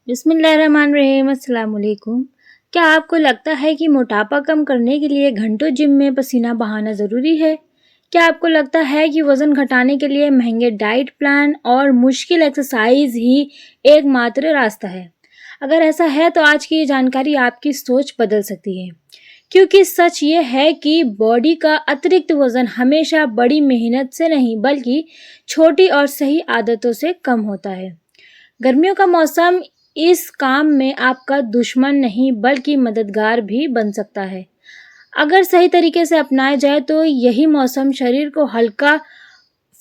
बिस्मिल्लाहिर्रहमानिर्रहीम, अस्सलाम वालेकुम। क्या आपको लगता है कि मोटापा कम करने के लिए घंटों जिम में पसीना बहाना ज़रूरी है? क्या आपको लगता है कि वज़न घटाने के लिए महंगे डाइट प्लान और मुश्किल एक्सरसाइज ही एकमात्र रास्ता है? अगर ऐसा है तो आज की ये जानकारी आपकी सोच बदल सकती है। क्योंकि सच ये है कि बॉडी का अतिरिक्त वज़न हमेशा बड़ी मेहनत से नहीं बल्कि छोटी और सही आदतों से कम होता है। गर्मियों का मौसम इस काम में आपका दुश्मन नहीं बल्कि मददगार भी बन सकता है। अगर सही तरीके से अपनाया जाए तो यही मौसम शरीर को हल्का,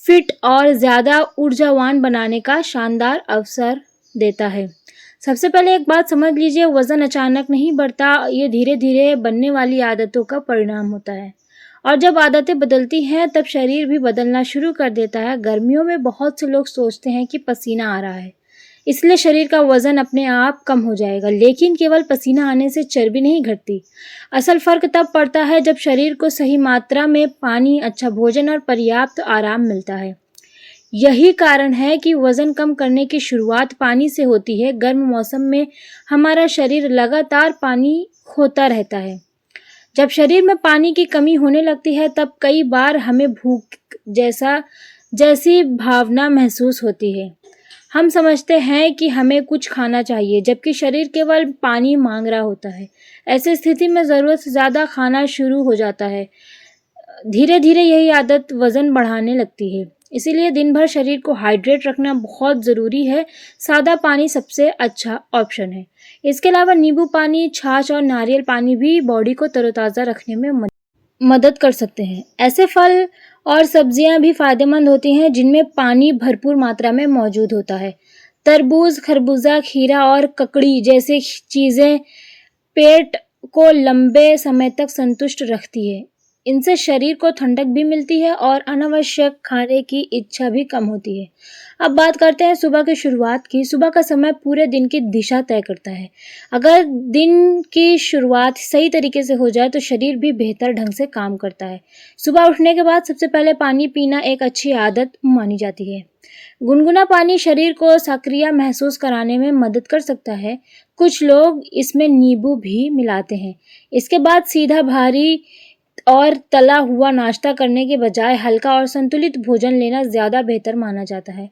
फिट और ज़्यादा ऊर्जावान बनाने का शानदार अवसर देता है। सबसे पहले एक बात समझ लीजिए, वज़न अचानक नहीं बढ़ता, ये धीरे-धीरे बनने वाली आदतों का परिणाम होता है। और जब आदतें बदलती हैं तब शरीर भी बदलना शुरू कर देता है। गर्मियों में बहुत से लोग सोचते हैं कि पसीना आ रहा है, इसलिए शरीर का वज़न अपने आप कम हो जाएगा, लेकिन केवल पसीना आने से चर्बी नहीं घटती। असल फ़र्क तब पड़ता है जब शरीर को सही मात्रा में पानी, अच्छा भोजन और पर्याप्त आराम मिलता है। यही कारण है कि वज़न कम करने की शुरुआत पानी से होती है। गर्म मौसम में हमारा शरीर लगातार पानी खोता रहता है। जब शरीर में पानी की कमी होने लगती है तब कई बार हमें भूख जैसी भावना महसूस होती है। हम समझते हैं कि हमें कुछ खाना चाहिए, जबकि शरीर केवल पानी मांग रहा होता है। ऐसी स्थिति में ज़रूरत से ज़्यादा खाना शुरू हो जाता है। धीरे धीरे यही आदत वज़न बढ़ाने लगती है। इसीलिए दिन भर शरीर को हाइड्रेट रखना बहुत ज़रूरी है। सादा पानी सबसे अच्छा ऑप्शन है। इसके अलावा नींबू पानी, छाछ और नारियल पानी भी बॉडी को तरोताज़ा रखने में मदद कर सकते हैं। ऐसे फल और सब्जियां भी फायदेमंद होती हैं जिनमें पानी भरपूर मात्रा में मौजूद होता है। तरबूज, खरबूजा, खीरा और ककड़ी जैसी चीज़ें पेट को लंबे समय तक संतुष्ट रखती है। इनसे शरीर को ठंडक भी मिलती है और अनावश्यक खाने की इच्छा भी कम होती है। अब बात करते हैं सुबह की शुरुआत की। सुबह का समय पूरे दिन की दिशा तय करता है। अगर दिन की शुरुआत सही तरीके से हो जाए तो शरीर भी बेहतर ढंग से काम करता है। सुबह उठने के बाद सबसे पहले पानी पीना एक अच्छी आदत मानी जाती है। गुनगुना पानी शरीर को सक्रिय महसूस कराने में मदद कर सकता है। कुछ लोग इसमें नींबू भी मिलाते हैं। इसके बाद सीधा भारी और तला हुआ नाश्ता करने के बजाय हल्का और संतुलित भोजन लेना ज़्यादा बेहतर माना जाता है।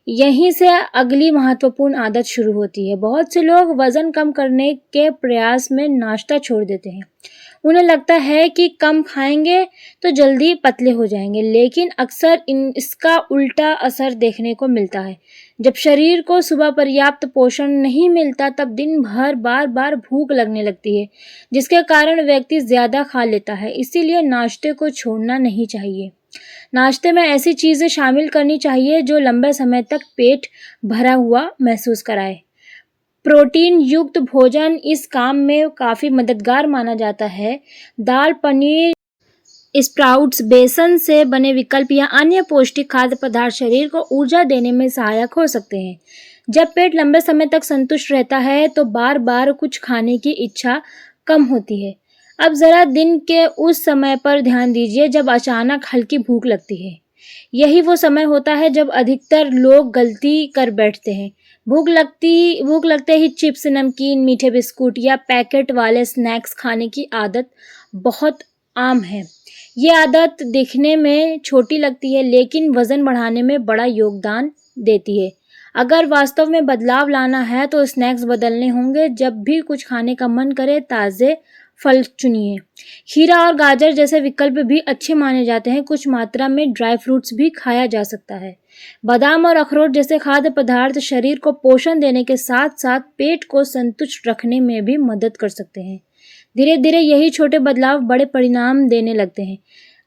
यहीं से अगली महत्वपूर्ण आदत शुरू होती है। बहुत से लोग वज़न कम करने के प्रयास में नाश्ता छोड़ देते हैं। उन्हें लगता है कि कम खाएंगे तो जल्दी पतले हो जाएंगे, लेकिन अक्सर इसका उल्टा असर देखने को मिलता है। जब शरीर को सुबह पर्याप्त पोषण नहीं मिलता तब दिन भर बार बार भूख लगने लगती है, जिसके कारण व्यक्ति ज़्यादा खा लेता है। इसीलिए नाश्ते को छोड़ना नहीं चाहिए। नाश्ते में ऐसी चीज़ें शामिल करनी चाहिए जो लंबे समय तक पेट भरा हुआ महसूस कराए। प्रोटीन युक्त भोजन इस काम में काफ़ी मददगार माना जाता है। दाल, पनीर, स्प्राउट्स, बेसन से बने विकल्प या अन्य पौष्टिक खाद्य पदार्थ शरीर को ऊर्जा देने में सहायक हो सकते हैं। जब पेट लंबे समय तक संतुष्ट रहता है तो बार बार कुछ खाने की इच्छा कम होती है। अब ज़रा दिन के उस समय पर ध्यान दीजिए जब अचानक हल्की भूख लगती है। यही वो समय होता है जब अधिकतर लोग गलती कर बैठते हैं। भूख लगते ही चिप्स, नमकीन, मीठे बिस्कुट या पैकेट वाले स्नैक्स खाने की आदत बहुत आम है। ये आदत दिखने में छोटी लगती है लेकिन वज़न बढ़ाने में बड़ा योगदान देती है। अगर वास्तव में बदलाव लाना है तो स्नैक्स बदलने होंगे। जब भी कुछ खाने का मन करे ताज़े फल चुनिए। खीरा और गाजर जैसे विकल्प भी अच्छे माने जाते हैं। कुछ मात्रा में ड्राई फ्रूट्स भी खाया जा सकता है। बादाम और अखरोट जैसे खाद्य पदार्थ शरीर को पोषण देने के साथ साथ पेट को संतुष्ट रखने में भी मदद कर सकते हैं। धीरे धीरे यही छोटे बदलाव बड़े परिणाम देने लगते हैं।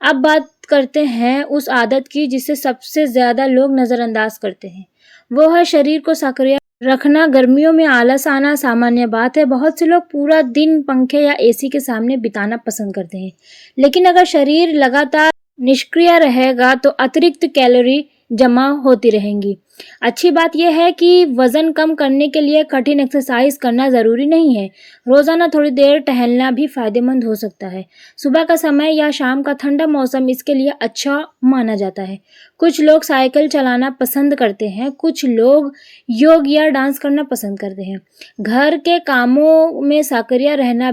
अब बात करते हैं उस आदत की जिसे सबसे ज़्यादा लोग नज़रअंदाज करते हैं। वो है शरीर को सक्रिय रखना। गर्मियों में आलस आना सामान्य बात है। बहुत से लोग पूरा दिन पंखे या एसी के सामने बिताना पसंद करते हैं, लेकिन अगर शरीर लगातार निष्क्रिय रहेगा तो अतिरिक्त कैलोरी जमा होती रहेंगी। अच्छी बात यह है कि वज़न कम करने के लिए कठिन एक्सरसाइज करना ज़रूरी नहीं है। रोज़ाना थोड़ी देर टहलना भी फ़ायदेमंद हो सकता है। सुबह का समय या शाम का ठंडा मौसम इसके लिए अच्छा माना जाता है। कुछ लोग साइकिल चलाना पसंद करते हैं, कुछ लोग योग या डांस करना पसंद करते हैं। घर के कामों में सक्रिय रहना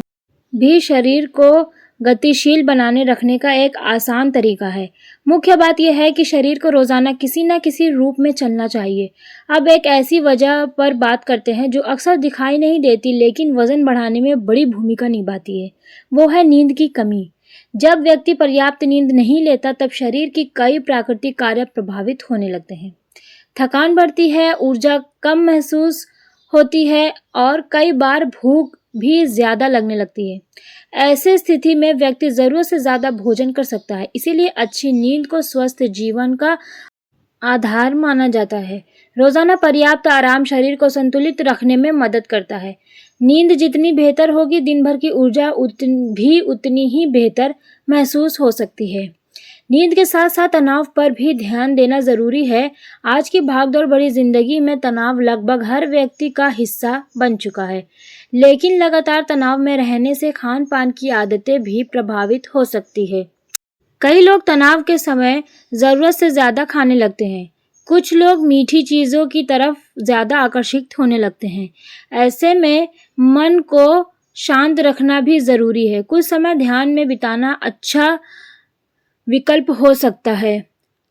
भी शरीर को गतिशील बनाने रखने का एक आसान तरीका है। मुख्य बात यह है कि शरीर को रोजाना किसी न किसी रूप में चलना चाहिए। अब एक ऐसी वजह पर बात करते हैं जो अक्सर दिखाई नहीं देती लेकिन वजन बढ़ाने में बड़ी भूमिका निभाती है। वो है नींद की कमी। जब व्यक्ति पर्याप्त नींद नहीं लेता तब शरीर की कई प्राकृतिक कार्य प्रभावित होने लगते हैं। थकान बढ़ती है, ऊर्जा कम महसूस होती है और कई बार भूख भी ज़्यादा लगने लगती है। ऐसे स्थिति में व्यक्ति ज़रूरत से ज़्यादा भोजन कर सकता है। इसीलिए अच्छी नींद को स्वस्थ जीवन का आधार माना जाता है। रोज़ाना पर्याप्त आराम शरीर को संतुलित रखने में मदद करता है। नींद जितनी बेहतर होगी, दिन भर की ऊर्जा उतनी ही बेहतर महसूस हो सकती है। नींद के साथ साथ तनाव पर भी ध्यान देना ज़रूरी है। आज की भागदौड़ भरी ज़िंदगी में तनाव लगभग हर व्यक्ति का हिस्सा बन चुका है। लेकिन लगातार तनाव में रहने से खान-पान की आदतें भी प्रभावित हो सकती है। कई लोग तनाव के समय ज़रूरत से ज़्यादा खाने लगते हैं। कुछ लोग मीठी चीज़ों की तरफ ज़्यादा आकर्षित होने लगते हैं। ऐसे में मन को शांत रखना भी ज़रूरी है। कुछ समय ध्यान में बिताना अच्छा विकल्प हो सकता है।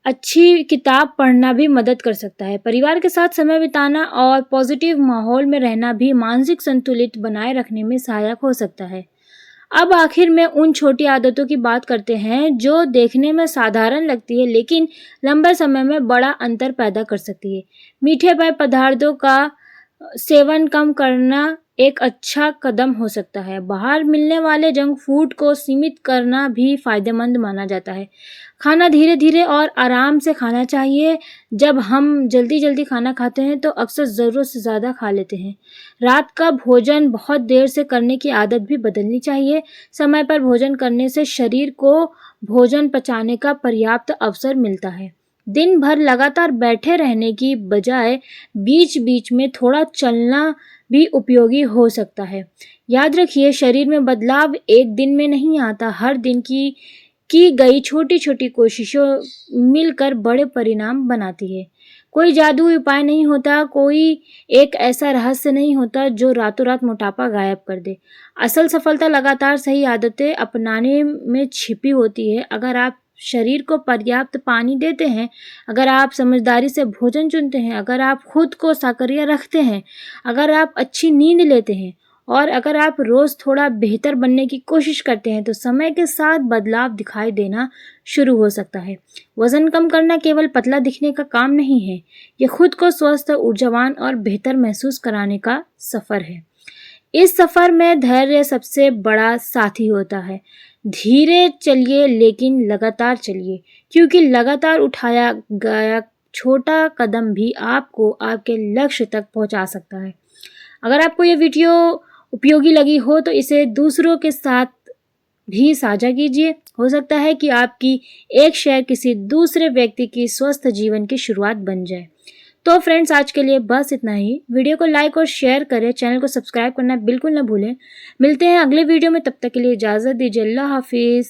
अच्छी किताब पढ़ना भी मदद कर सकता है। परिवार के साथ समय बिताना और पॉजिटिव माहौल में रहना भी मानसिक संतुलित बनाए रखने में सहायक हो सकता है। अब आखिर में उन छोटी आदतों की बात करते हैं जो देखने में साधारण लगती है लेकिन लंबे समय में बड़ा अंतर पैदा कर सकती है। मीठे पेय पदार्थों का सेवन कम करना एक अच्छा कदम हो सकता है। बाहर मिलने वाले जंक फूड को सीमित करना भी फायदेमंद माना जाता है। खाना धीरे धीरे और आराम से खाना चाहिए। जब हम जल्दी जल्दी खाना खाते हैं तो अक्सर ज़रूरत से ज़्यादा खा लेते हैं। रात का भोजन बहुत देर से करने की आदत भी बदलनी चाहिए। समय पर भोजन करने से शरीर को भोजन पचाने का पर्याप्त अवसर मिलता है। दिन भर लगातार बैठे रहने की बजाय बीच बीच में थोड़ा चलना भी उपयोगी हो सकता है। याद रखिए, शरीर में बदलाव एक दिन में नहीं आता। हर दिन की गई छोटी छोटी कोशिशों मिलकर बड़े परिणाम बनाती है। कोई जादुई उपाय नहीं होता, कोई एक ऐसा रहस्य नहीं होता जो रातों रात मोटापा गायब कर दे। असल सफलता लगातार सही आदतें अपनाने में छिपी होती है। अगर आप शरीर को पर्याप्त पानी देते हैं, अगर आप समझदारी से भोजन चुनते हैं, अगर आप खुद को सक्रिय रखते हैं, अगर आप अच्छी नींद लेते हैं और अगर आप रोज़ थोड़ा बेहतर बनने की कोशिश करते हैं तो समय के साथ बदलाव दिखाई देना शुरू हो सकता है। वज़न कम करना केवल पतला दिखने का काम नहीं है, ये खुद को स्वस्थ, ऊर्जावान और बेहतर महसूस कराने का सफ़र है। इस सफ़र में धैर्य सबसे बड़ा साथी होता है। धीरे चलिए लेकिन लगातार चलिए, क्योंकि लगातार उठाया गया छोटा कदम भी आपको आपके लक्ष्य तक पहुंचा सकता है। अगर आपको ये वीडियो उपयोगी लगी हो तो इसे दूसरों के साथ भी साझा कीजिए। हो सकता है कि आपकी एक शेयर किसी दूसरे व्यक्ति की स्वस्थ जीवन की शुरुआत बन जाए। तो फ्रेंड्स, आज के लिए बस इतना ही। वीडियो को लाइक और शेयर करें, चैनल को सब्सक्राइब करना बिल्कुल ना भूलें। मिलते हैं अगले वीडियो में, तब तक के लिए इजाज़त दीजिए। अल्लाह हाफिज़।